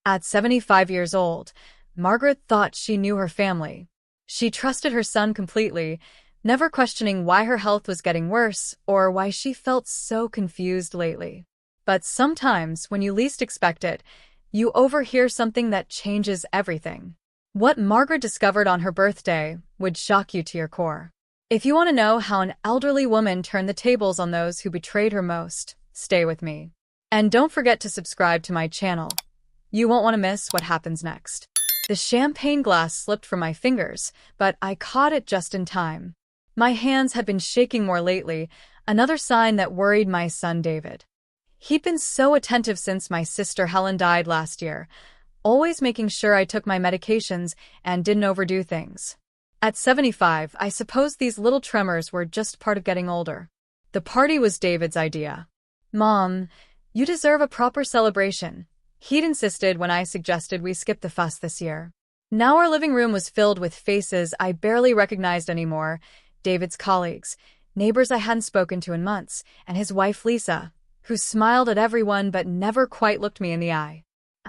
At 75 years old, Margaret thought she knew her family. She trusted her son completely, never questioning why her health was getting worse or why she felt so confused lately. But sometimes, when you least expect it, you overhear something that changes everything. What Margaret discovered on her birthday would shock you to your core. If you want to know how an elderly woman turned the tables on those who betrayed her most, stay with me. And don't forget to subscribe to my channel. You won't want to miss what happens next. The champagne glass slipped from my fingers, but I caught it just in time. My hands had been shaking more lately, another sign that worried my son David. He'd been so attentive since my sister Helen died last year, always making sure I took my medications and didn't overdo things. At 75, I suppose these little tremors were just part of getting older. The party was David's idea. "Mom, you deserve a proper celebration," he'd insisted when I suggested we skip the fuss this year. Now our living room was filled with faces I barely recognized anymore, David's colleagues, neighbors I hadn't spoken to in months, and his wife Lisa, who smiled at everyone but never quite looked me in the eye.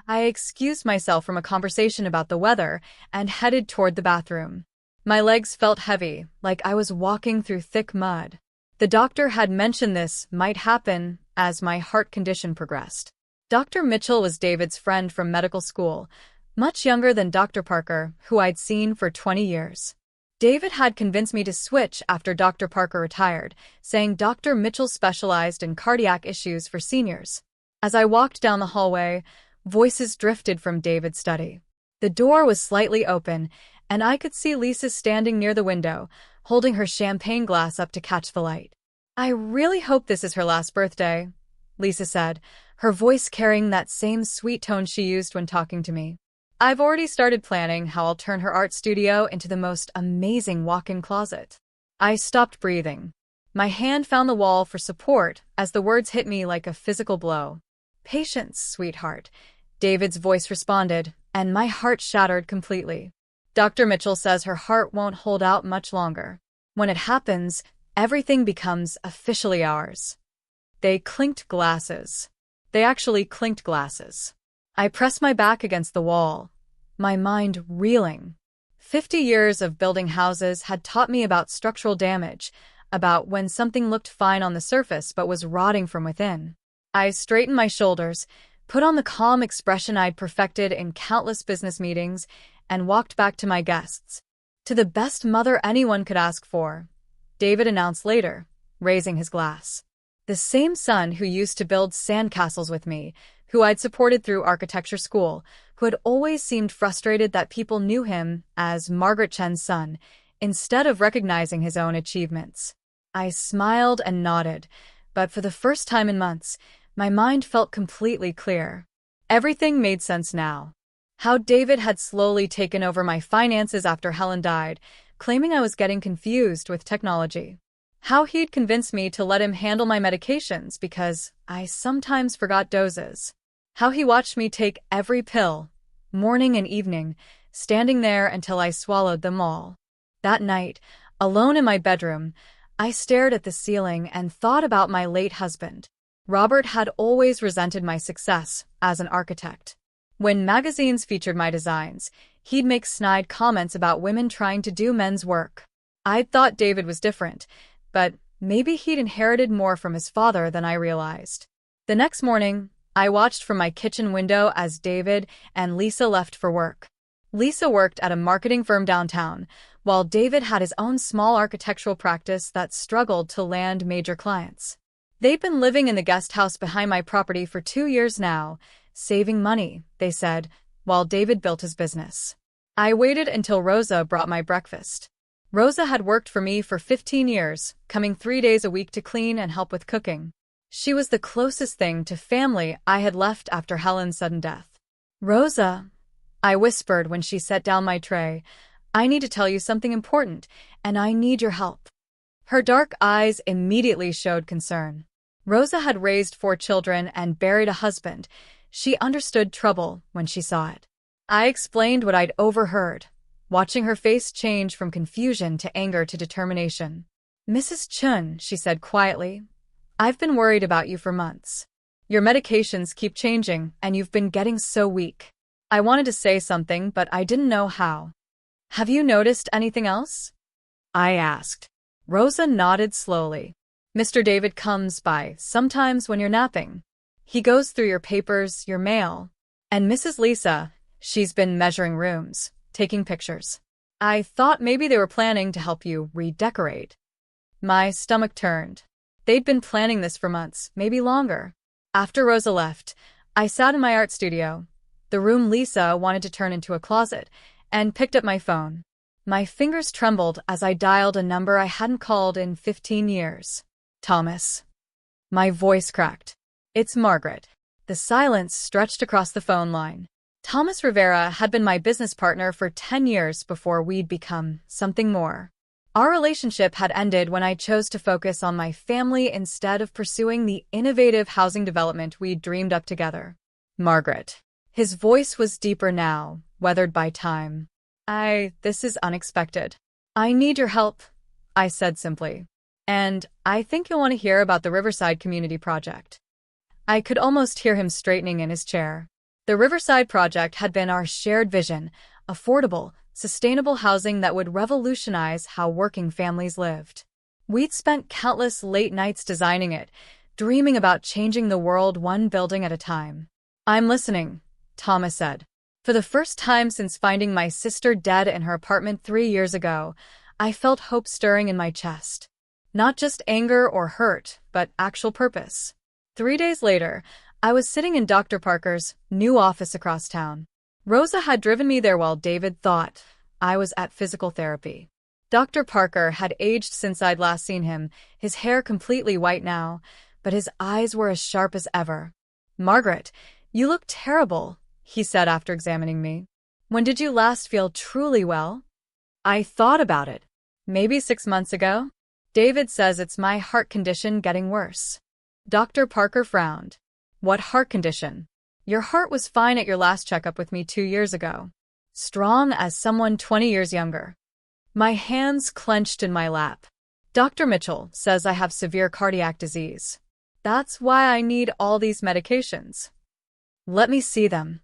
I excused myself from a conversation about the weather and headed toward the bathroom. My legs felt heavy, like I was walking through thick mud. The doctor had mentioned this might happen as my heart condition progressed. Dr. Mitchell was David's friend from medical school, much younger than Dr. Parker, who I'd seen for 20 years. David had convinced me to switch after Dr. Parker retired, saying Dr. Mitchell specialized in cardiac issues for seniors. As I walked down the hallway, voices drifted from David's study. The door was slightly open, and I could see Lisa standing near the window, holding her champagne glass up to catch the light. "I really hope this is her last birthday," Lisa said, her voice carrying that same sweet tone she used when talking to me. "I've already started planning how I'll turn her art studio into the most amazing walk-in closet." I stopped breathing. My hand found the wall for support as the words hit me like a physical blow. "Patience, sweetheart," David's voice responded, and my heart shattered completely. "Dr. Mitchell says her heart won't hold out much longer. When it happens, everything becomes officially ours." They clinked glasses. They actually clinked glasses. I pressed my back against the wall, my mind reeling. 50 years of building houses had taught me about structural damage, about when something looked fine on the surface but was rotting from within. I straightened my shoulders, put on the calm expression I'd perfected in countless business meetings, and walked back to my guests. "To the best mother anyone could ask for," David announced later, raising his glass. The same son who used to build sandcastles with me, who I'd supported through architecture school, who had always seemed frustrated that people knew him as Margaret Chen's son, instead of recognizing his own achievements. I smiled and nodded, but for the first time in months, my mind felt completely clear. Everything made sense now. How David had slowly taken over my finances after Helen died, claiming I was getting confused with technology. How he'd convinced me to let him handle my medications because I sometimes forgot doses. How he watched me take every pill, morning and evening, standing there until I swallowed them all. That night, alone in my bedroom, I stared at the ceiling and thought about my late husband. Robert had always resented my success as an architect. When magazines featured my designs, he'd make snide comments about women trying to do men's work. I'd thought David was different, but maybe he'd inherited more from his father than I realized. The next morning, I watched from my kitchen window as David and Lisa left for work. Lisa worked at a marketing firm downtown, while David had his own small architectural practice that struggled to land major clients. They'd been living in the guest house behind my property for 2 years now, saving money, they said, while David built his business. I waited until Rosa brought my breakfast. Rosa had worked for me for 15 years, coming 3 days a week to clean and help with cooking. She was the closest thing to family I had left after Helen's sudden death. "Rosa," I whispered when she set down my tray, "I need to tell you something important, and I need your help." Her dark eyes immediately showed concern. Rosa had raised 4 children and buried a husband. She understood trouble when she saw it. I explained what I'd overheard, watching her face change from confusion to anger to determination. "Mrs. Chun," she said quietly, "I've been worried about you for months. Your medications keep changing, and you've been getting so weak. I wanted to say something, but I didn't know how. Have you noticed anything else? I asked. Rosa nodded slowly. Mr. David comes by, sometimes when you're napping. He goes through your papers, your mail. And Mrs. Lisa, she's been measuring rooms, taking pictures. I thought maybe they were planning to help you redecorate. My stomach turned. They'd been planning this for months, maybe longer. After Rosa left, I sat in my art studio, the room Lisa wanted to turn into a closet, and picked up my phone. My fingers trembled as I dialed a number I hadn't called in 15 years. Thomas. My voice cracked. It's Margaret. The silence stretched across the phone line. Thomas Rivera had been my business partner for 10 years before we'd become something more. Our relationship had ended when I chose to focus on my family instead of pursuing the innovative housing development we'd dreamed up together. Margaret. His voice was deeper now, weathered by time. This is unexpected. I need your help, I said simply. And I think you'll want to hear about the Riverside Community Project. I could almost hear him straightening in his chair. The Riverside Project had been our shared vision, affordable, sustainable housing that would revolutionize how working families lived. We'd spent countless late nights designing it, dreaming about changing the world one building at a time. I'm listening, Thomas said. For the first time since finding my sister dead in her apartment 3 years ago, I felt hope stirring in my chest. Not just anger or hurt, but actual purpose. 3 days later, I was sitting in Dr. Parker's new office across town. Rosa had driven me there while David thought I was at physical therapy. Dr. Parker had aged since I'd last seen him, his hair completely white now, but his eyes were as sharp as ever. Margaret, you look terrible, he said after examining me. When did you last feel truly well? I thought about it. Maybe 6 months ago? David says it's my heart condition getting worse. Dr. Parker frowned. What heart condition? Your heart was fine at your last checkup with me 2 years ago. Strong as someone 20 years younger. My hands clenched in my lap. Dr. Mitchell says I have severe cardiac disease. That's why I need all these medications. Let me see them.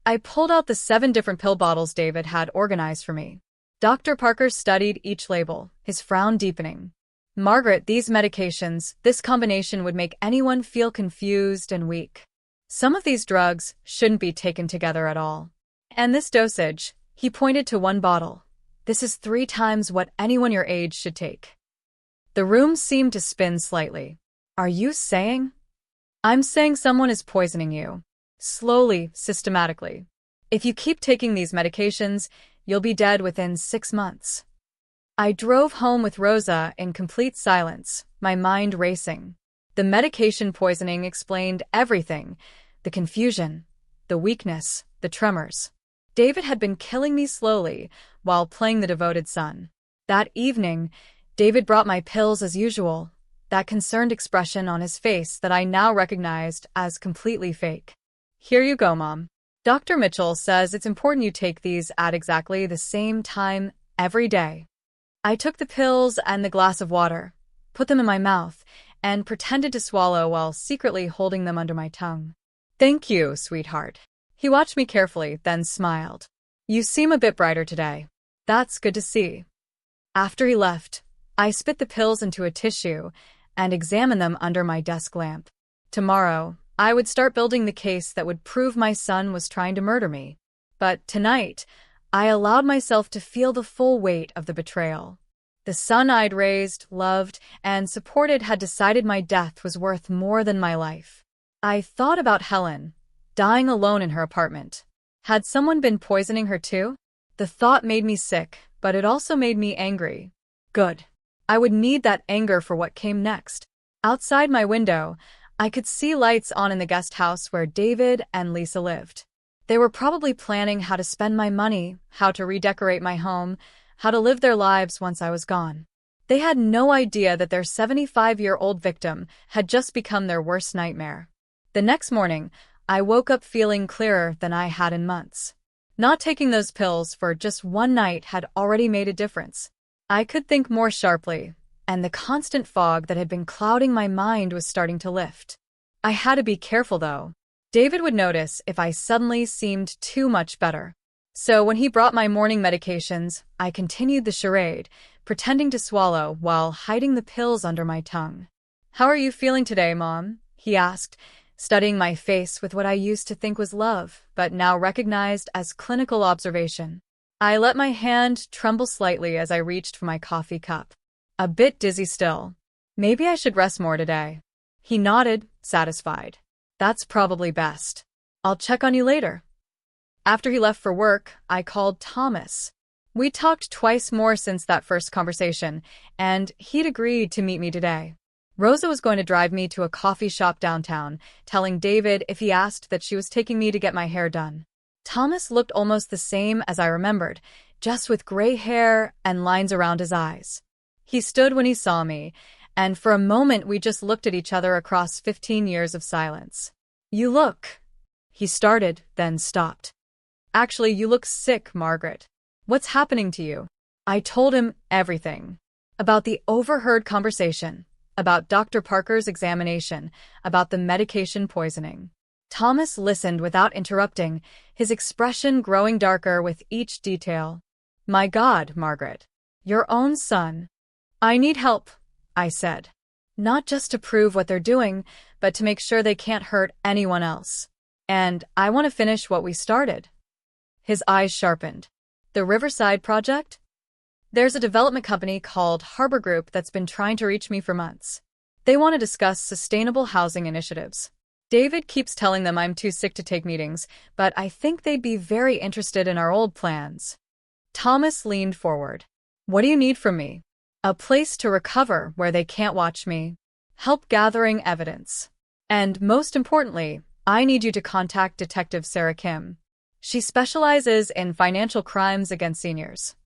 I pulled out the 7 different pill bottles David had organized for me. Dr. Parker studied each label, his frown deepening. Margaret, these medications, this combination would make anyone feel confused and weak. Some of these drugs shouldn't be taken together at all. And this dosage, he pointed to one bottle. This is 3 times what anyone your age should take. The room seemed to spin slightly. Are you saying? I'm saying someone is poisoning you. Slowly, systematically. If you keep taking these medications, you'll be dead within 6 months. I drove home with Rosa in complete silence, my mind racing. The medication poisoning explained everything. The confusion, the weakness, the tremors. David had been killing me slowly while playing the devoted son. That evening, David brought my pills as usual, that concerned expression on his face that I now recognized as completely fake. Here you go, Mom. Dr. Mitchell says it's important you take these at exactly the same time every day. I took the pills and the glass of water, put them in my mouth, and pretended to swallow while secretly holding them under my tongue. Thank you, sweetheart. He watched me carefully, then smiled. You seem a bit brighter today. That's good to see. After he left, I spit the pills into a tissue and examined them under my desk lamp. Tomorrow, I would start building the case that would prove my son was trying to murder me. But tonight, I allowed myself to feel the full weight of the betrayal. The son I'd raised, loved, and supported had decided my death was worth more than my life. I thought about Helen, dying alone in her apartment. Had someone been poisoning her too? The thought made me sick, but it also made me angry. Good. I would need that anger for what came next. Outside my window, I could see lights on in the guest house where David and Lisa lived. They were probably planning how to spend my money, how to redecorate my home, how to live their lives once I was gone. They had no idea that their 75-year-old victim had just become their worst nightmare. The next morning, I woke up feeling clearer than I had in months. Not taking those pills for just one night had already made a difference. I could think more sharply, and the constant fog that had been clouding my mind was starting to lift. I had to be careful, though. David would notice if I suddenly seemed too much better. So when he brought my morning medications, I continued the charade, pretending to swallow while hiding the pills under my tongue. "How are you feeling today, Mom?" he asked, studying my face with what I used to think was love, but now recognized as clinical observation. I let my hand tremble slightly as I reached for my coffee cup. "A bit dizzy still. Maybe I should rest more today." He nodded, satisfied. "That's probably best. I'll check on you later." After he left for work, I called Thomas. We talked twice more since that first conversation, and he'd agreed to meet me today. Rosa was going to drive me to a coffee shop downtown, telling David if he asked that she was taking me to get my hair done. Thomas looked almost the same as I remembered, just with gray hair and lines around his eyes. He stood when he saw me, and for a moment we just looked at each other across 15 years of silence. "You look—" he started, then stopped. "Actually, you look sick, Margaret. What's happening to you?" I told him everything. About the overheard conversation, about Dr. Parker's examination, about the medication poisoning. Thomas listened without interrupting, his expression growing darker with each detail. "My God, Margaret. Your own son." "I need help," I said. "Not just to prove what they're doing, but to make sure they can't hurt anyone else. And I want to finish what we started." His eyes sharpened. "The Riverside Project?" "There's a development company called Harbor Group that's been trying to reach me for months. They want to discuss sustainable housing initiatives. David keeps telling them I'm too sick to take meetings, but I think they'd be very interested in our old plans." Thomas leaned forward. "What do you need from me?" "A place to recover where they can't watch me. Help gathering evidence. And most importantly, I need you to contact Detective Sarah Kim. She specializes in financial crimes against seniors."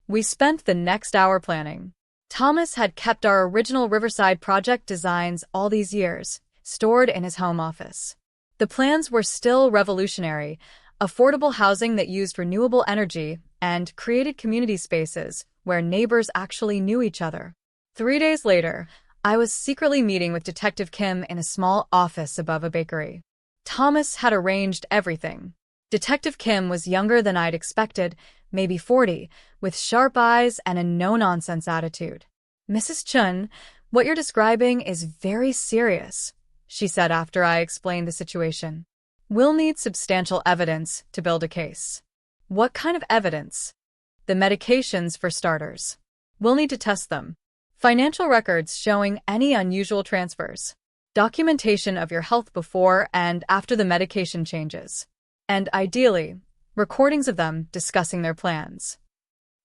We spent the next hour planning. Thomas had kept our original Riverside Project designs all these years, stored in his home office. The plans were still revolutionary: affordable housing that used renewable energy and created community spaces where neighbors actually knew each other. 3 days later, I was secretly meeting with Detective Kim in a small office above a bakery. Thomas had arranged everything. Detective Kim was younger than I'd expected, maybe 40, with sharp eyes and a no-nonsense attitude. "Mrs. Chun, what you're describing is very serious," she said after I explained the situation. "We'll need substantial evidence to build a case." "What kind of evidence?" "The medications, for starters. We'll need to test them. Financial records showing any unusual transfers. Documentation of your health before and after the medication changes. And ideally, recordings of them discussing their plans."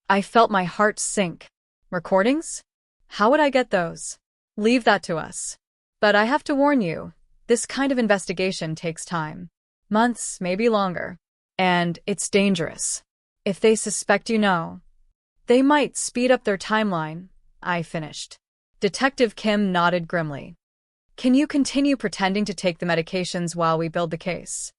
I felt my heart sink. "Recordings? How would I get those?" "Leave that to us. But I have to warn you, this kind of investigation takes time. Months, maybe longer. And it's dangerous. If they suspect you know, they might speed up their timeline," I finished. Detective Kim nodded grimly. "Can you continue pretending to take the medications while we build the case?"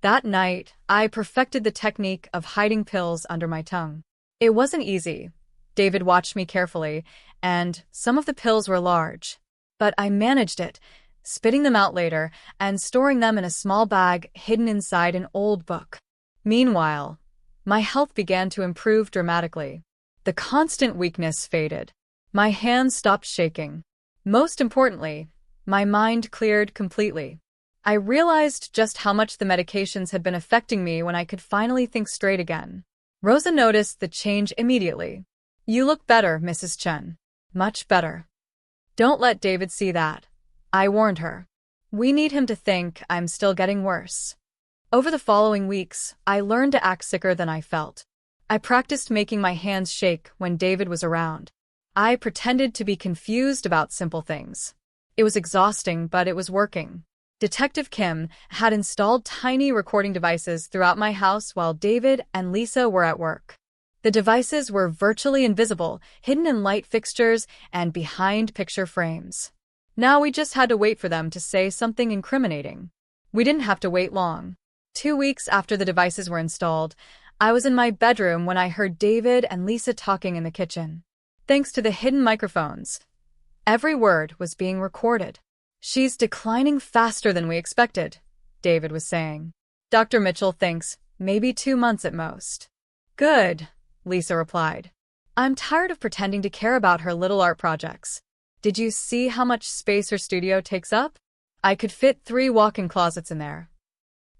That night, I perfected the technique of hiding pills under my tongue. It wasn't easy. David watched me carefully, and some of the pills were large. But I managed it, spitting them out later and storing them in a small bag hidden inside an old book. Meanwhile, my health began to improve dramatically. The constant weakness faded. My hands stopped shaking. Most importantly, my mind cleared completely. I realized just how much the medications had been affecting me when I could finally think straight again. Rosa noticed the change immediately. "You look better, Mrs. Chen. Much better." "Don't let David see that," I warned her. "We need him to think I'm still getting worse." Over the following weeks, I learned to act sicker than I felt. I practiced making my hands shake when David was around. I pretended to be confused about simple things. It was exhausting, but it was working. Detective Kim had installed tiny recording devices throughout my house while David and Lisa were at work. The devices were virtually invisible, hidden in light fixtures and behind picture frames. Now we just had to wait for them to say something incriminating. We didn't have to wait long. 2 weeks after the devices were installed, I was in my bedroom when I heard David and Lisa talking in the kitchen. Thanks to the hidden microphones, every word was being recorded. "She's declining faster than we expected," David was saying. Dr. Mitchell thinks maybe 2 months at most. Good, Lisa replied. I'm tired of pretending to care about her little art projects. Did you see how much space her studio takes up? I could fit 3 walk-in closets in there.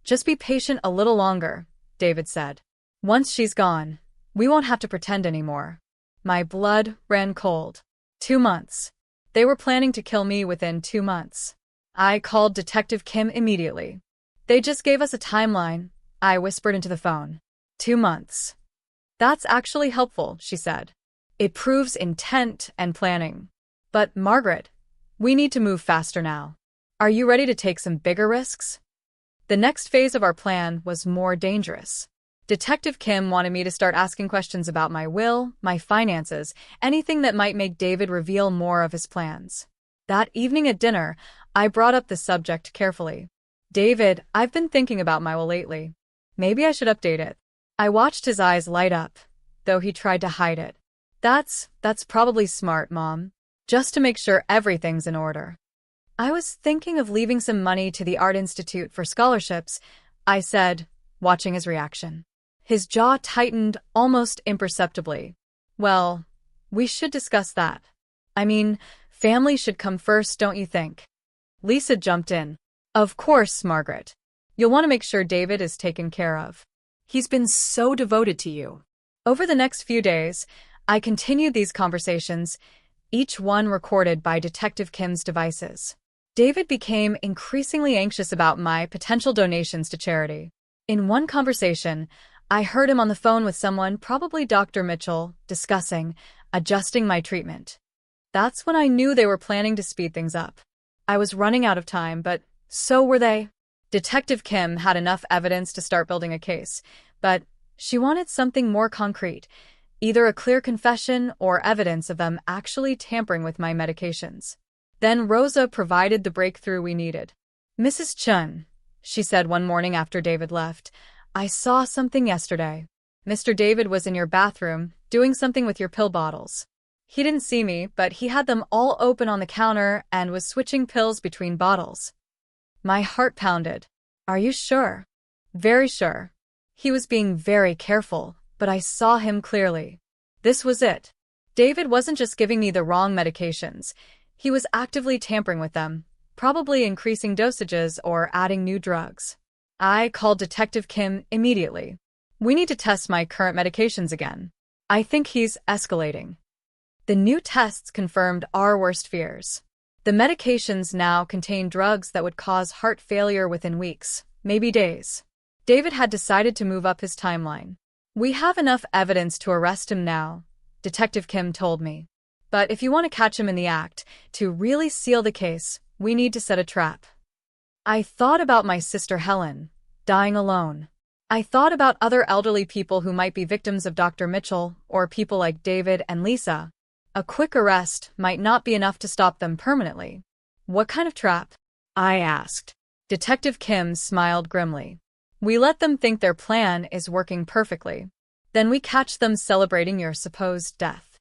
Just be patient a little longer, David said. Once she's gone, we won't have to pretend anymore. My blood ran cold. 2 months. They were planning to kill me within 2 months. I called Detective Kim immediately. They just gave us a timeline, I whispered into the phone. 2 months. That's actually helpful, she said. It proves intent and planning. But, Margaret, we need to move faster now. Are you ready to take some bigger risks? The next phase of our plan was more dangerous. Detective Kim wanted me to start asking questions about my will, my finances, anything that might make David reveal more of his plans. That evening at dinner, I brought up the subject carefully. David, I've been thinking about my will lately. Maybe I should update it. I watched his eyes light up, though he tried to hide it. That's probably smart, Mom. Just to make sure everything's in order. I was thinking of leaving some money to the Art Institute for scholarships, I said, watching his reaction. His jaw tightened almost imperceptibly. Well, we should discuss that. I mean, family should come first, don't you think? Lisa jumped in. Of course, Margaret. You'll want to make sure David is taken care of. He's been so devoted to you. Over the next few days, I continued these conversations, each one recorded by Detective Kim's devices. David became increasingly anxious about my potential donations to charity. In one conversation, I heard him on the phone with someone, probably Dr. Mitchell, discussing adjusting my treatment. That's when I knew they were planning to speed things up. I was running out of time, but so were they. Detective Kim had enough evidence to start building a case, but she wanted something more concrete, either a clear confession or evidence of them actually tampering with my medications. Then Rosa provided the breakthrough we needed. Mrs. Chun, she said one morning after David left, I saw something yesterday. Mr. David was in your bathroom, doing something with your pill bottles. He didn't see me, but he had them all open on the counter and was switching pills between bottles. My heart pounded. Are you sure? Very sure. He was being very careful, but I saw him clearly. This was it. David wasn't just giving me the wrong medications. He was actively tampering with them, probably increasing dosages or adding new drugs. I called Detective Kim immediately. We need to test my current medications again. I think he's escalating. The new tests confirmed our worst fears. The medications now contain drugs that would cause heart failure within weeks, maybe days. David had decided to move up his timeline. We have enough evidence to arrest him now, Detective Kim told me. But if you want to catch him in the act, to really seal the case, we need to set a trap. I thought about my sister Helen, dying alone. I thought about other elderly people who might be victims of Dr. Mitchell, or people like David and Lisa. A quick arrest might not be enough to stop them permanently. What kind of trap? I asked. Detective Kim smiled grimly. We let them think their plan is working perfectly. Then we catch them celebrating your supposed death.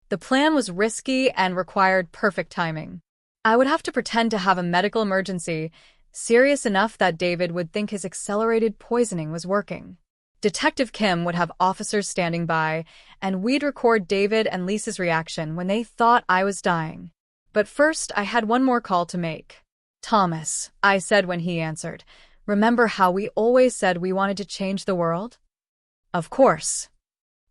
The plan was risky and required perfect timing. I would have to pretend to have a medical emergency, serious enough that David would think his accelerated poisoning was working. Detective Kim would have officers standing by, and we'd record David and Lisa's reaction when they thought I was dying. But first, I had one more call to make. Thomas, I said when he answered, remember how we always said we wanted to change the world? Of course.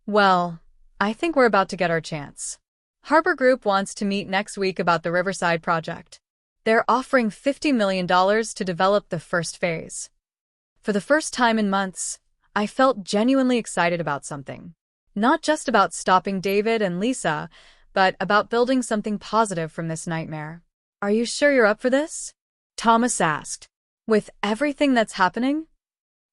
Well, I think we're about to get our chance. Harbor Group wants to meet next week about the Riverside project. They're offering $50 million to develop the first phase. For the first time in months, I felt genuinely excited about something. Not just about stopping David and Lisa, but about building something positive from this nightmare. Are you sure you're up for this? Thomas asked. With everything that's happening?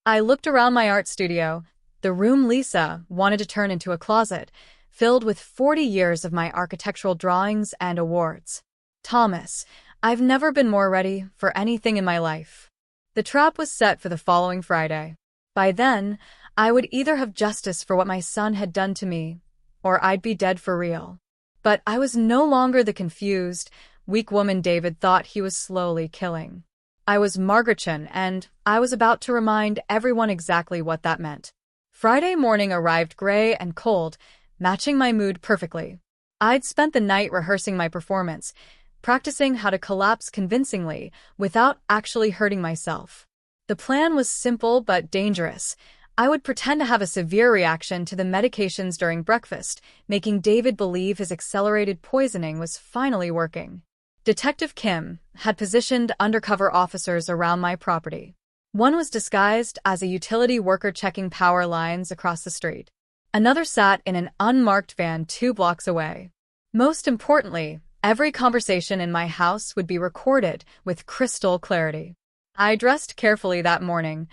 I looked around my art studio, the room Lisa wanted to turn into a closet, filled with 40 years of my architectural drawings and awards. Thomas, I've never been more ready for anything in my life. The trap was set for the following Friday. By then, I would either have justice for what my son had done to me, or I'd be dead for real. But I was no longer the confused, weak woman David thought he was slowly killing. I was Margaretchen, and I was about to remind everyone exactly what that meant. Friday morning arrived gray and cold, matching my mood perfectly. I'd spent the night rehearsing my performance, practicing how to collapse convincingly without actually hurting myself. The plan was simple but dangerous. I would pretend to have a severe reaction to the medications during breakfast, making David believe his accelerated poisoning was finally working. Detective Kim had positioned undercover officers around my property. One was disguised as a utility worker checking power lines across the street. Another sat in an unmarked van 2 blocks away. Most importantly, every conversation in my house would be recorded with crystal clarity. I dressed carefully that morning,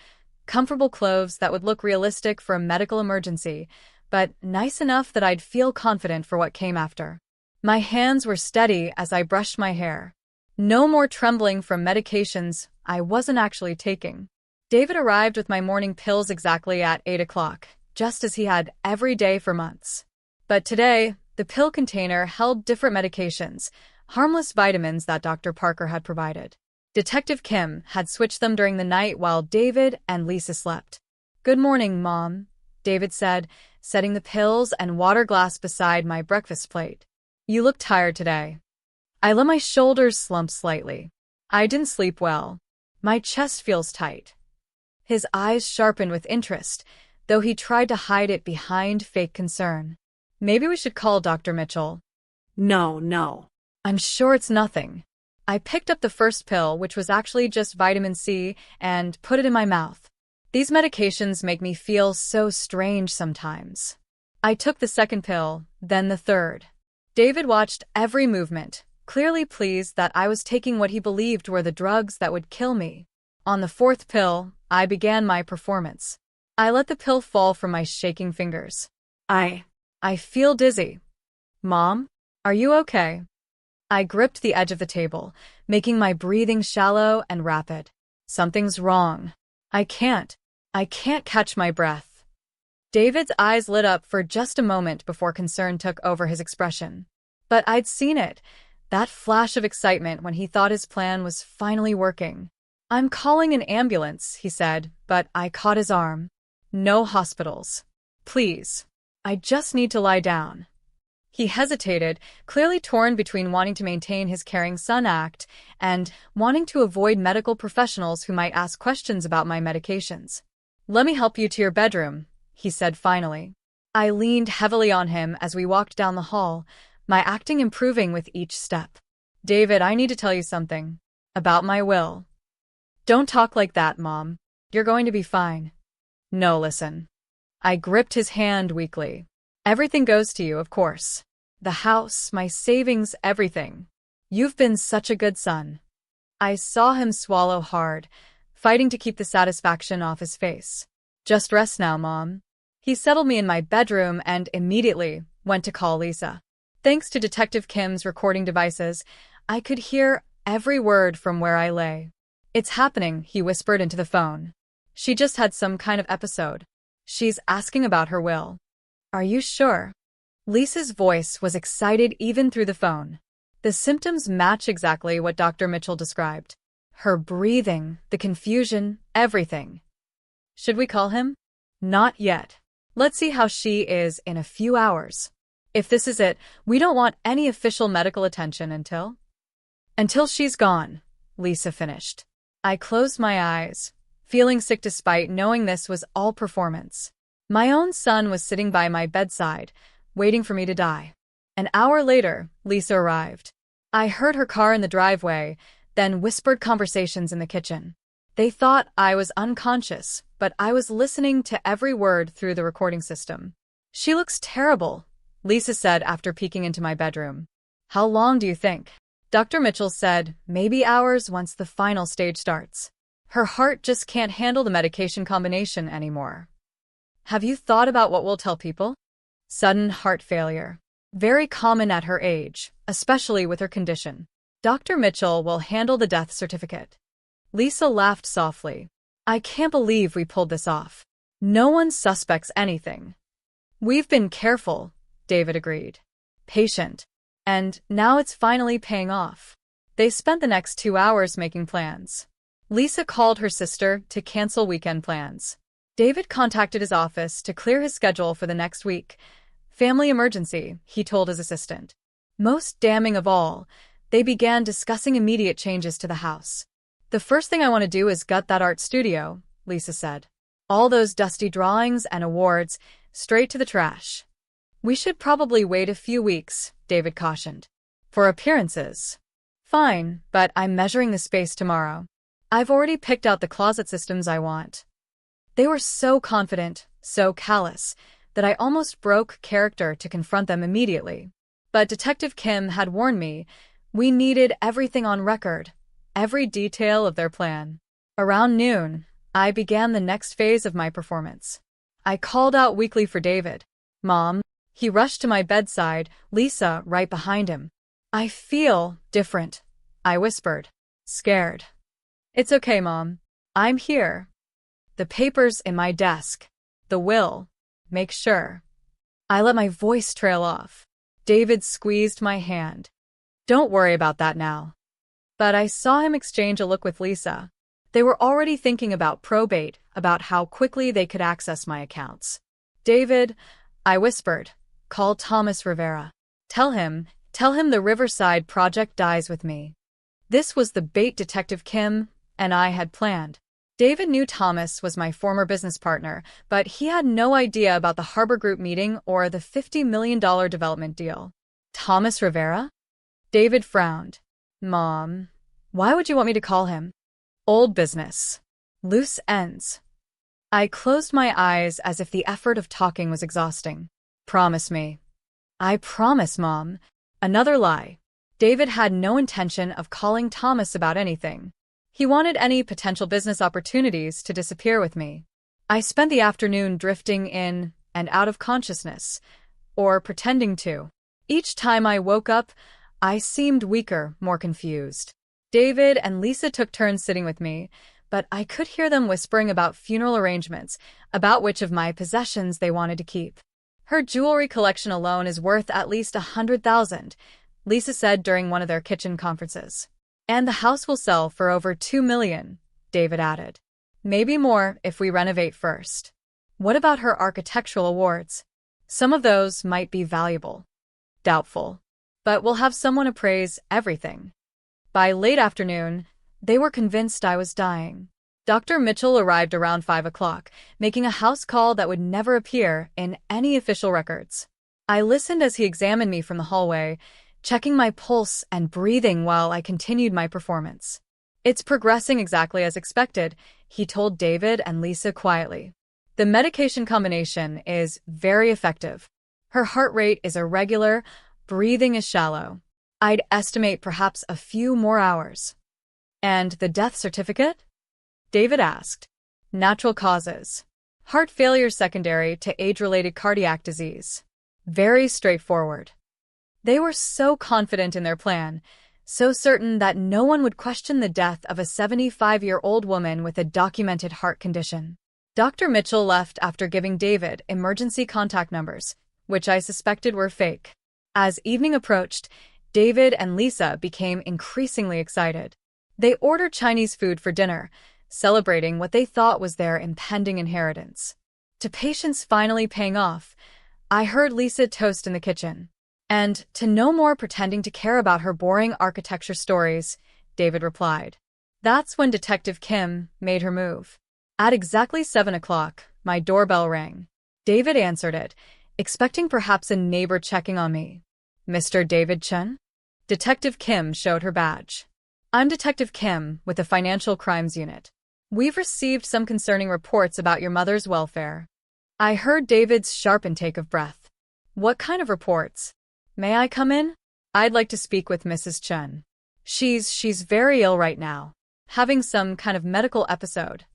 comfortable clothes that would look realistic for a medical emergency, but nice enough that I'd feel confident for what came after. My hands were steady as I brushed my hair. No more trembling from medications I wasn't actually taking. David arrived with my morning pills exactly at 8 o'clock, just as he had every day for months. But today, the pill container held different medications, harmless vitamins that Dr. Parker had provided. Detective Kim had switched them during the night while David and Lisa slept. "Good morning, Mom," David said, setting the pills and water glass beside my breakfast plate. "You look tired today." I let my shoulders slump slightly. "I didn't sleep well. My chest feels tight." His eyes sharpened with interest, though he tried to hide it behind fake concern. "Maybe we should call Dr. Mitchell." No. "I'm sure it's nothing." I picked up the first pill, which was actually just vitamin C, and put it in my mouth. These medications make me feel so strange sometimes. I took the second pill, then the third. David watched every movement, clearly pleased that I was taking what he believed were the drugs that would kill me. On the fourth pill, I began my performance. I let the pill fall from my shaking fingers. I feel dizzy." "Mom, are you okay?" I gripped the edge of the table, making my breathing shallow and rapid. "Something's wrong. I can't catch my breath." David's eyes lit up for just a moment before concern took over his expression. But I'd seen it, that flash of excitement when he thought his plan was finally working. "I'm calling an ambulance," he said, but I caught his arm. "No hospitals. Please. I just need to lie down." He hesitated, clearly torn between wanting to maintain his caring son act and wanting to avoid medical professionals who might ask questions about my medications. "Let me help you to your bedroom," he said finally. I leaned heavily on him as we walked down the hall, my acting improving with each step. "David, I need to tell you something. About my will." "Don't talk like that, Mom. You're going to be fine." "No, listen." I gripped his hand weakly. "Everything goes to you, of course. The house, my savings, everything. You've been such a good son." I saw him swallow hard, fighting to keep the satisfaction off his face. "Just rest now, Mom." He settled me in my bedroom and immediately went to call Lisa. Thanks to Detective Kim's recording devices, I could hear every word from where I lay. "It's happening," he whispered into the phone. "She just had some kind of episode. She's asking about her will." "Are you sure?" Lisa's voice was excited even through the phone. "The symptoms match exactly what Dr. Mitchell described. Her breathing, the confusion, everything." "Should we call him?" "Not yet. Let's see how she is in a few hours. If this is it, we don't want any official medical attention until she's gone," Lisa finished. I closed my eyes, feeling sick despite knowing this was all performance. My own son was sitting by my bedside, waiting for me to die. An hour later, Lisa arrived. I heard her car in the driveway, then whispered conversations in the kitchen. They thought I was unconscious, but I was listening to every word through the recording system. "She looks terrible," Lisa said after peeking into my bedroom. "How long do you think?" Dr. Mitchell said, "Maybe hours once the final stage starts. Her heart just can't handle the medication combination anymore." "Have you thought about what we'll tell people?" "Sudden heart failure. Very common at her age, especially with her condition. Dr. Mitchell will handle the death certificate." Lisa laughed softly. "I can't believe we pulled this off. No one suspects anything." "We've been careful," David agreed. "Patient. And now it's finally paying off." They spent the next 2 hours making plans. Lisa called her sister to cancel weekend plans. David contacted his office to clear his schedule for the next week. Family emergency, he told his assistant. Most damning of all, they began discussing immediate changes to the house. The first thing I want to do is gut that art studio, Lisa said. All those dusty drawings and awards, straight to the trash. We should probably wait a few weeks, David cautioned. For appearances. Fine, but I'm measuring the space tomorrow. I've already picked out the closet systems I want. They were so confident, so callous, that I almost broke character to confront them immediately. But Detective Kim had warned me, we needed everything on record, every detail of their plan. Around noon, I began the next phase of my performance. I called out weakly for David. Mom. He rushed to my bedside, Lisa right behind him. I feel different, I whispered, scared. It's okay, Mom. I'm here. The papers in my desk. The will. Make sure. I let my voice trail off. David squeezed my hand. Don't worry about that now. But I saw him exchange a look with Lisa. They were already thinking about probate, about how quickly they could access my accounts. David, I whispered, call Thomas Rivera. Tell him the Riverside project dies with me. This was the bait Detective Kim and I had planned. David knew Thomas was my former business partner, but he had no idea about the Harbor Group meeting or the $50 million development deal. Thomas Rivera? David frowned. Mom, why would you want me to call him? Old business. Loose ends. I closed my eyes as if the effort of talking was exhausting. Promise me. I promise, Mom. Another lie. David had no intention of calling Thomas about anything. He wanted any potential business opportunities to disappear with me. I spent the afternoon drifting in and out of consciousness, or pretending to. Each time I woke up, I seemed weaker, more confused. David and Lisa took turns sitting with me, but I could hear them whispering about funeral arrangements, about which of my possessions they wanted to keep. Her jewelry collection alone is worth at least $100,000, Lisa said during one of their kitchen conferences. And the house will sell for over $2 million, David added. Maybe more if we renovate first. What about her architectural awards? Some of those might be valuable. Doubtful. But we'll have someone appraise everything. By late afternoon, they were convinced I was dying. Dr. Mitchell arrived around 5 o'clock, making a house call that would never appear in any official records. I listened as he examined me from the hallway, checking my pulse and breathing while I continued my performance. It's progressing exactly as expected, he told David and Lisa quietly. The medication combination is very effective. Her heart rate is irregular, breathing is shallow. I'd estimate perhaps a few more hours. And the death certificate? David asked. Natural causes. Heart failure secondary to age-related cardiac disease. Very straightforward. They were so confident in their plan, so certain that no one would question the death of a 75-year-old woman with a documented heart condition. Dr. Mitchell left after giving David emergency contact numbers, which I suspected were fake. As evening approached, David and Lisa became increasingly excited. They ordered Chinese food for dinner, celebrating what they thought was their impending inheritance. To patience finally paying off, I heard Lisa toast in the kitchen. And to no more pretending to care about her boring architecture stories, David replied. That's when Detective Kim made her move. At exactly 7 o'clock, my doorbell rang. David answered it, expecting perhaps a neighbor checking on me. Mr. David Chen? Detective Kim showed her badge. I'm Detective Kim with the Financial Crimes Unit. We've received some concerning reports about your mother's welfare. I heard David's sharp intake of breath. What kind of reports? May I come in? I'd like to speak with Mrs. Chen. She's very ill right now, having some kind of medical episode.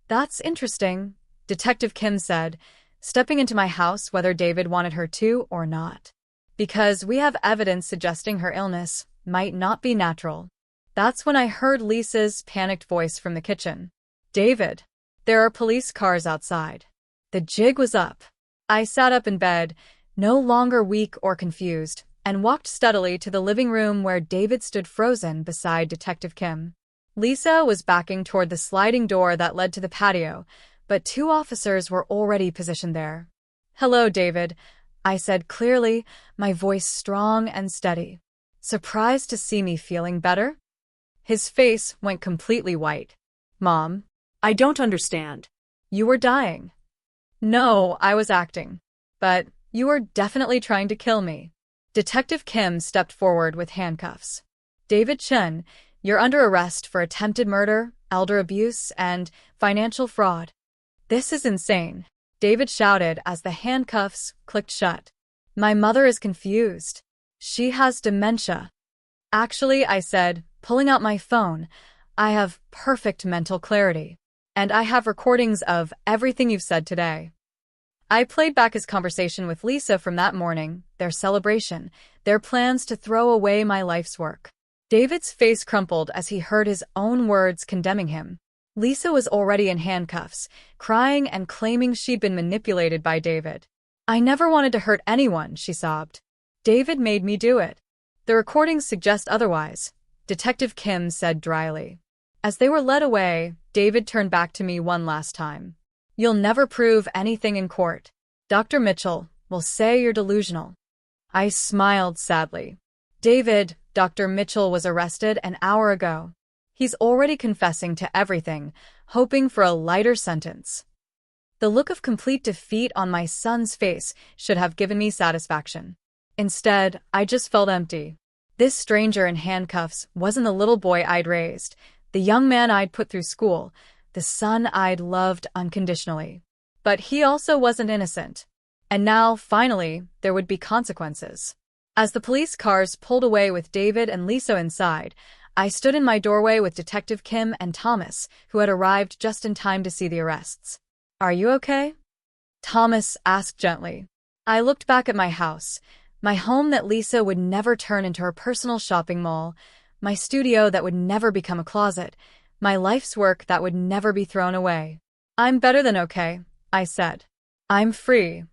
That's interesting, Detective Kim said, stepping into my house whether David wanted her to or not. Because we have evidence suggesting her illness might not be natural. That's when I heard Lisa's panicked voice from the kitchen. David, there are police cars outside. The jig was up. I sat up in bed, no longer weak or confused, and walked steadily to the living room where David stood frozen beside Detective Kim. Lisa was backing toward the sliding door that led to the patio, but two officers were already positioned there. "Hello, David," I said clearly, my voice strong and steady. "Surprised to see me feeling better?" His face went completely white. "Mom, I don't understand. you were dying." "No, I was acting. But you were definitely trying to kill me." Detective Kim stepped forward with handcuffs. "David Chen, you're under arrest for attempted murder, elder abuse, and financial fraud." "This is insane," David shouted as the handcuffs clicked shut. "My mother is confused. She has dementia." "Actually," I said, pulling out my phone, "I have perfect mental clarity. And I have recordings of everything you've said today." I played back his conversation with Lisa from that morning, their celebration, their plans to throw away my life's work. David's face crumpled as he heard his own words condemning him. Lisa was already in handcuffs, crying and claiming she'd been manipulated by David. "I never wanted to hurt anyone," she sobbed. "David made me do it." "The recordings suggest otherwise," Detective Kim said dryly. As they were led away, David turned back to me one last time. "You'll never prove anything in court. Dr. Mitchell will say you're delusional." I smiled sadly. "David, Dr. Mitchell was arrested an hour ago. He's already confessing to everything, hoping for a lighter sentence." The look of complete defeat on my son's face should have given me satisfaction. Instead, I just felt empty. This stranger in handcuffs wasn't the little boy I'd raised, the young man I'd put through school, the son I'd loved unconditionally. But he also wasn't innocent. And now, finally, there would be consequences. As the police cars pulled away with David and Lisa inside, I stood in my doorway with Detective Kim and Thomas, who had arrived just in time to see the arrests. "Are you okay?" Thomas asked gently. I looked back at my house, my home that Lisa would never turn into her personal shopping mall, my studio that would never become a closet, my life's work that would never be thrown away. "I'm better than okay," I said. "I'm free."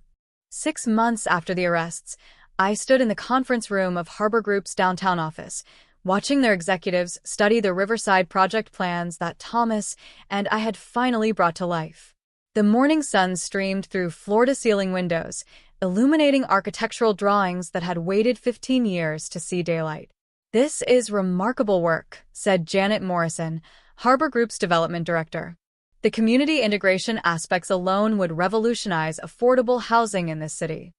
6 months after the arrests, I stood in the conference room of Harbor Group's downtown office, watching their executives study the Riverside project plans that Thomas and I had finally brought to life. The morning sun streamed through floor-to-ceiling windows, illuminating architectural drawings that had waited 15 years to see daylight. "This is remarkable work," said Janet Morrison, Harbor Group's development director. "The community integration aspects alone would revolutionize affordable housing in this city."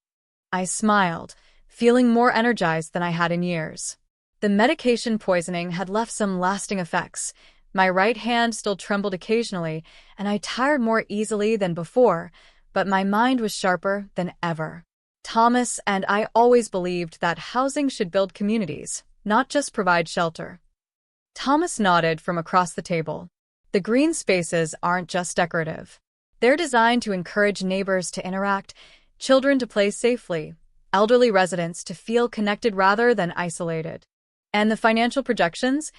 I smiled, feeling more energized than I had in years. The medication poisoning had left some lasting effects. My right hand still trembled occasionally, and I tired more easily than before, but my mind was sharper than ever. Thomas and I always believed that housing should build communities, not just provide shelter. Thomas nodded from across the table. "The green spaces aren't just decorative. They're designed to encourage neighbors to interact, children to play safely, elderly residents to feel connected rather than isolated." "And the financial projections?"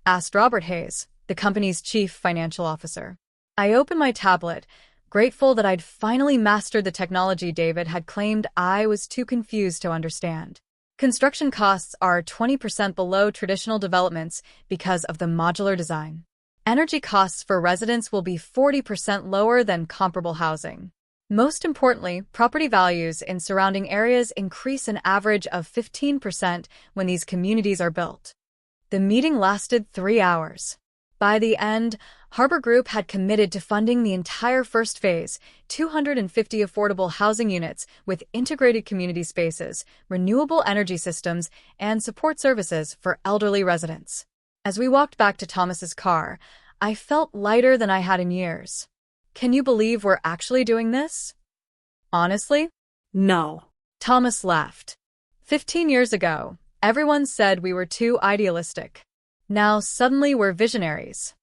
asked Robert Hayes, the company's chief financial officer. I opened my tablet, grateful that I'd finally mastered the technology David had claimed I was too confused to understand. Construction costs are 20% below traditional developments because of the modular design. Energy costs for residents will be 40% lower than comparable housing. Most importantly, property values in surrounding areas increase an average of 15% when these communities are built. The meeting lasted 3 hours. By the end, Harbor Group had committed to funding the entire first phase, 250 affordable housing units with integrated community spaces, renewable energy systems, and support services for elderly residents. As we walked back to Thomas's car, I felt lighter than I had in years. "Can you believe we're actually doing this?" "Honestly?" No. Thomas laughed. 15 years ago, everyone said we were too idealistic. Now suddenly we're visionaries.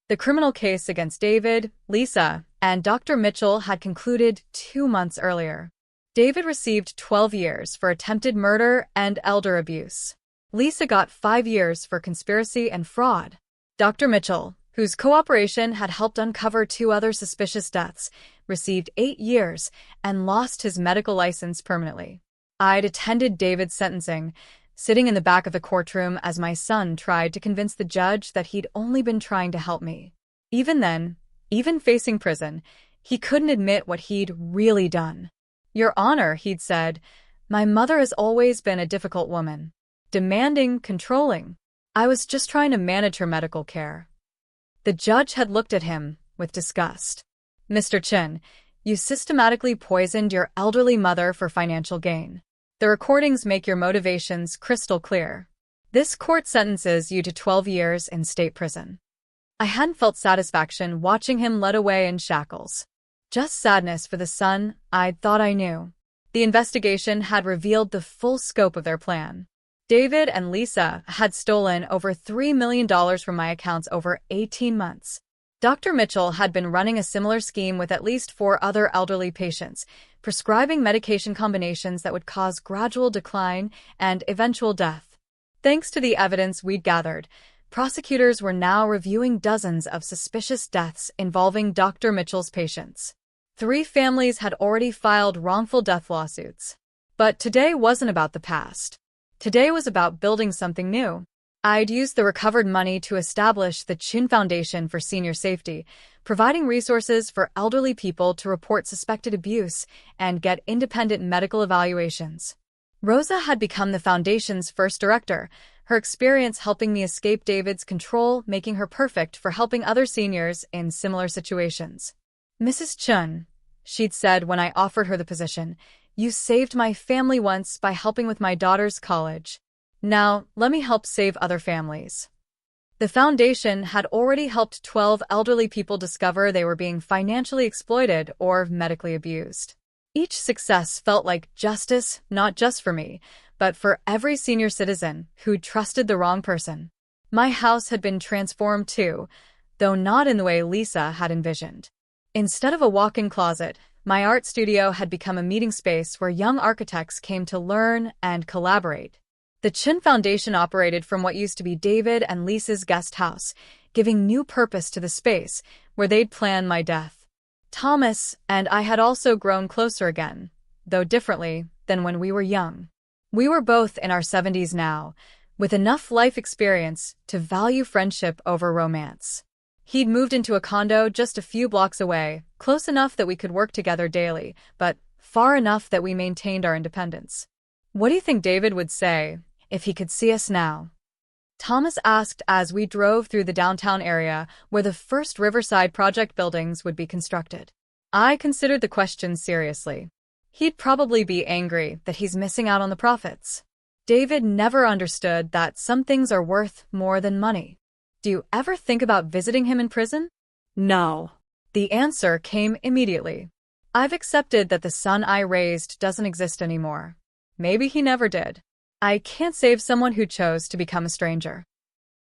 The criminal case against David, Lisa, and Dr. Mitchell had concluded 2 months earlier. David received 12 years for attempted murder and elder abuse. Lisa got 5 years for conspiracy and fraud. Dr. Mitchell, whose cooperation had helped uncover 2 other suspicious deaths, received 8 years and lost his medical license permanently. I'd attended David's sentencing, sitting in the back of the courtroom as my son tried to convince the judge that he'd only been trying to help me. Even then, even facing prison, he couldn't admit what he'd really done. "Your Honor," he'd said, "my mother has always been a difficult woman. Demanding, controlling. I was just trying to manage her medical care." The judge had looked at him with disgust. "Mr. Chin, you systematically poisoned your elderly mother for financial gain. The recordings make your motivations crystal clear. This court sentences you to 12 years in state prison." I hadn't felt satisfaction watching him led away in shackles. Just sadness for the son I'd thought I knew. The investigation had revealed the full scope of their plan. David and Lisa had stolen over $3 million from my accounts over 18 months. Dr. Mitchell had been running a similar scheme with at least 4 other elderly patients, prescribing medication combinations that would cause gradual decline and eventual death. Thanks to the evidence we'd gathered, prosecutors were now reviewing dozens of suspicious deaths involving Dr. Mitchell's patients. 3 families had already filed wrongful death lawsuits. But today wasn't about the past. Today was about building something new. I'd used the recovered money to establish the Chin Foundation for Senior Safety, providing resources for elderly people to report suspected abuse and get independent medical evaluations. Rosa had become the foundation's first director, her experience helping me escape David's control, making her perfect for helping other seniors in similar situations. "Mrs. Chun," she'd said when I offered her the position, "you saved my family once by helping with my daughter's college. Now, let me help save other families." The foundation had already helped 12 elderly people discover they were being financially exploited or medically abused. Each success felt like justice, not just for me, but for every senior citizen who'd trusted the wrong person. My house had been transformed too, though not in the way Lisa had envisioned. Instead of a walk-in closet, my art studio had become a meeting space where young architects came to learn and collaborate. The Chin Foundation operated from what used to be David and Lisa's guest house, giving new purpose to the space where they'd plan my death. Thomas and I had also grown closer again, though differently than when we were young. We were both in our 70s now, with enough life experience to value friendship over romance. He'd moved into a condo just a few blocks away, close enough that we could work together daily, but far enough that we maintained our independence. "What do you think David would say if he could see us now?" Thomas asked as we drove through the downtown area where the first Riverside Project buildings would be constructed. I considered the question seriously. He'd probably be angry that he's missing out on the profits. David never understood that some things are worth more than money. "Do you ever think about visiting him in prison?" No. The answer came immediately. "I've accepted that the son I raised doesn't exist anymore. Maybe he never did. I can't save someone who chose to become a stranger."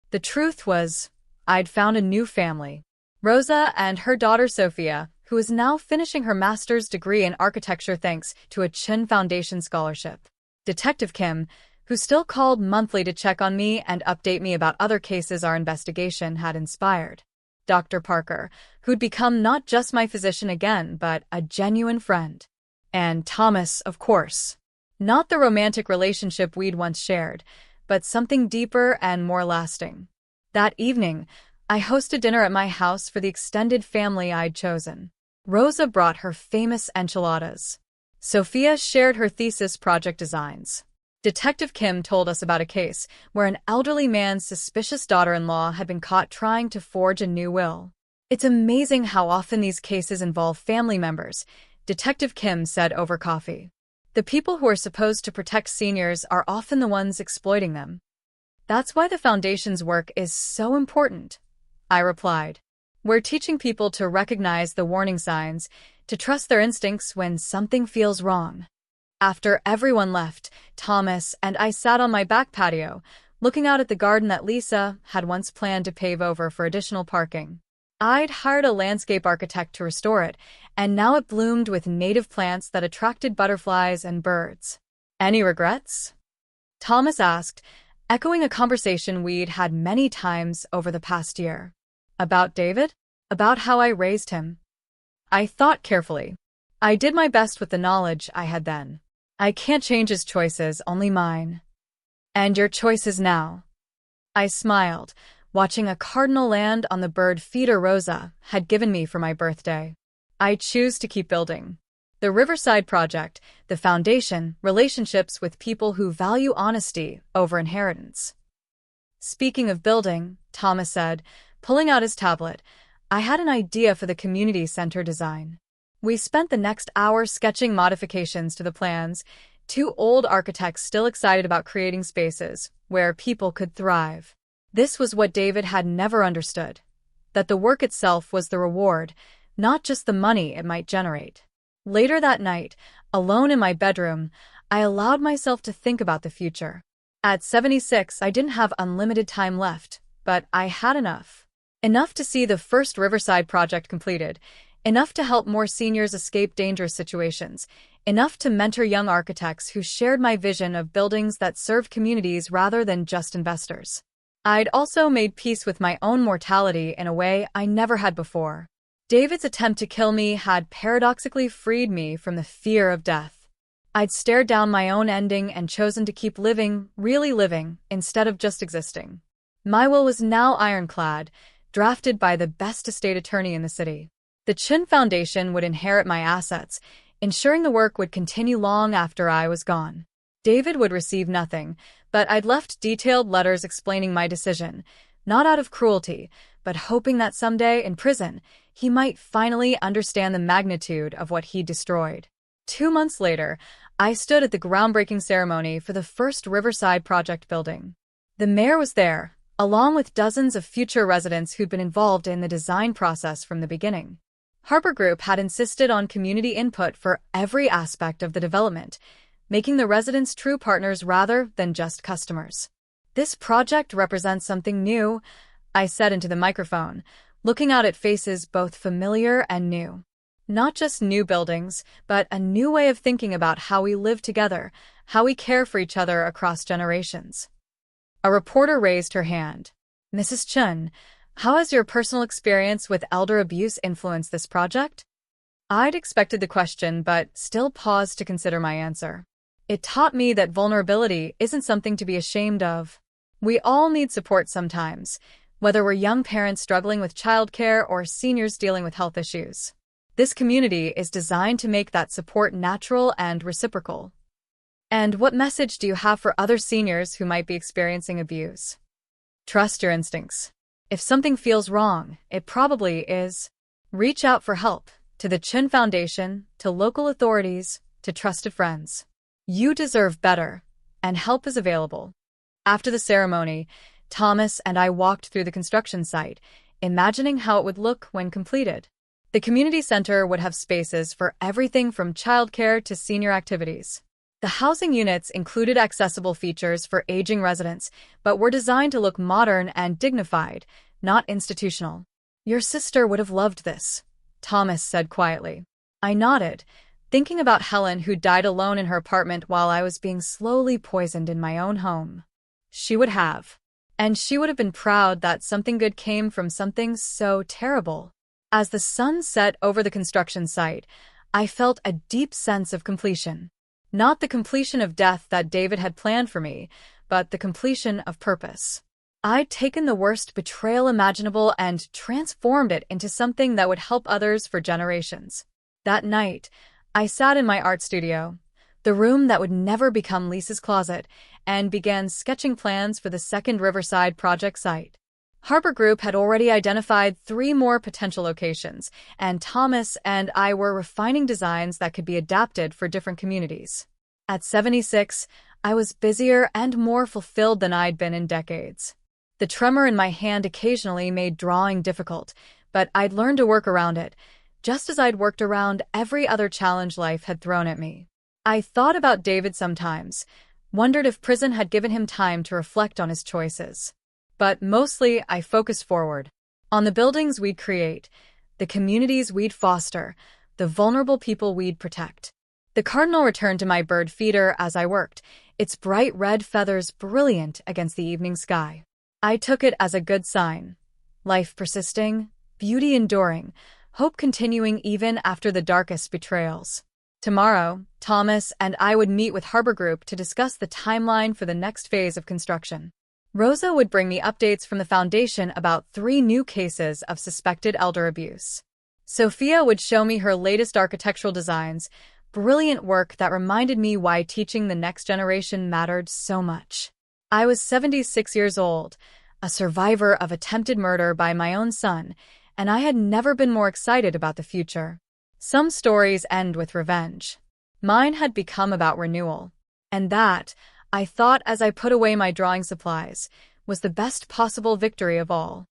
The truth was, I'd found a new family. Rosa and her daughter Sophia, who is now finishing her master's degree in architecture thanks to a Chin Foundation scholarship. Detective Kim, who still called monthly to check on me and update me about other cases our investigation had inspired. Dr. Parker, who'd become not just my physician again, but a genuine friend. And Thomas, of course. Not the romantic relationship we'd once shared, but something deeper and more lasting. That evening, I hosted dinner at my house for the extended family I'd chosen. Rosa brought her famous enchiladas. Sophia shared her thesis project designs. Detective Kim told us about a case where an elderly man's suspicious daughter-in-law had been caught trying to forge a new will. "It's amazing how often these cases involve family members," Detective Kim said over coffee. "The people who are supposed to protect seniors are often the ones exploiting them." "That's why the Foundation's work is so important," I replied. "We're teaching people to recognize the warning signs, to trust their instincts when something feels wrong." After everyone left, Thomas and I sat on my back patio, looking out at the garden that Lisa had once planned to pave over for additional parking. I'd hired a landscape architect to restore it, and now it bloomed with native plants that attracted butterflies and birds. "Any regrets?" Thomas asked, echoing a conversation we'd had many times over the past year. "About David? About how I raised him?" I thought carefully. I did my best with the knowledge I had then. I can't change his choices, only mine. And your choice is now. I smiled, watching a cardinal land on the bird feeder Rosa had given me for my birthday. I choose to keep building. The Riverside Project, the foundation, relationships with people who value honesty over inheritance. Speaking of building, Thomas said, pulling out his tablet, I had an idea for the community center design. We spent the next hour sketching modifications to the plans, two old architects still excited about creating spaces where people could thrive. This was what David had never understood, that the work itself was the reward, not just the money it might generate. Later that night, alone in my bedroom, I allowed myself to think about the future. At 76, I didn't have unlimited time left, but I had enough. Enough to see the first Riverside project completed, enough to help more seniors escape dangerous situations, enough to mentor young architects who shared my vision of buildings that served communities rather than just investors. I'd also made peace with my own mortality in a way I never had before. David's attempt to kill me had paradoxically freed me from the fear of death. I'd stared down my own ending and chosen to keep living, really living, instead of just existing. My will was now ironclad, drafted by the best estate attorney in the city. The Chin Foundation would inherit my assets, ensuring the work would continue long after I was gone. David would receive nothing, but I'd left detailed letters explaining my decision, not out of cruelty, but hoping that someday, in prison, he might finally understand the magnitude of what he destroyed. 2 months later, I stood at the groundbreaking ceremony for the first Riverside Project building. The mayor was there, along with dozens of future residents who'd been involved in the design process from the beginning. Harper Group had insisted on community input for every aspect of the development, making the residents true partners rather than just customers. This project represents something new, I said into the microphone, looking out at faces both familiar and new. Not just new buildings, but a new way of thinking about how we live together, how we care for each other across generations. A reporter raised her hand. Mrs. Chun, how has your personal experience with elder abuse influenced this project? I'd expected the question, but still paused to consider my answer. It taught me that vulnerability isn't something to be ashamed of. We all need support sometimes, whether we're young parents struggling with childcare or seniors dealing with health issues. This community is designed to make that support natural and reciprocal. And what message do you have for other seniors who might be experiencing abuse? Trust your instincts. If something feels wrong, it probably is. Reach out for help, to the Chin Foundation, to local authorities, to trusted friends. You deserve better, and help is available. After the ceremony, Thomas and I walked through the construction site, imagining how it would look when completed. The community center would have spaces for everything from childcare to senior activities. The housing units included accessible features for aging residents, but were designed to look modern and dignified, not institutional. Your sister would have loved this, Thomas said quietly. I nodded, thinking about Helen, who died alone in her apartment while I was being slowly poisoned in my own home. She would have. And she would have been proud that something good came from something so terrible. As the sun set over the construction site, I felt a deep sense of completion. Not the completion of death that David had planned for me, but the completion of purpose. I'd taken the worst betrayal imaginable and transformed it into something that would help others for generations. That night, I sat in my art studio, the room that would never become Lisa's closet, and began sketching plans for the second Riverside project site. Harper Group had already identified 3 more potential locations, and Thomas and I were refining designs that could be adapted for different communities. At 76, I was busier and more fulfilled than I'd been in decades. The tremor in my hand occasionally made drawing difficult, but I'd learned to work around it, just as I'd worked around every other challenge life had thrown at me. I thought about David sometimes, wondered if prison had given him time to reflect on his choices. But mostly, I focused forward, on the buildings we'd create, the communities we'd foster, the vulnerable people we'd protect. The cardinal returned to my bird feeder as I worked, its bright red feathers brilliant against the evening sky. I took it as a good sign. Life persisting, beauty enduring, hope continuing even after the darkest betrayals. Tomorrow, Thomas and I would meet with Harbor Group to discuss the timeline for the next phase of construction. Rosa would bring me updates from the foundation about 3 new cases of suspected elder abuse. Sophia would show me her latest architectural designs, brilliant work that reminded me why teaching the next generation mattered so much. I was 76 years old, a survivor of attempted murder by my own son, and I had never been more excited about the future. Some stories end with revenge. Mine had become about renewal. And that, I thought as I put away my drawing supplies, was the best possible victory of all.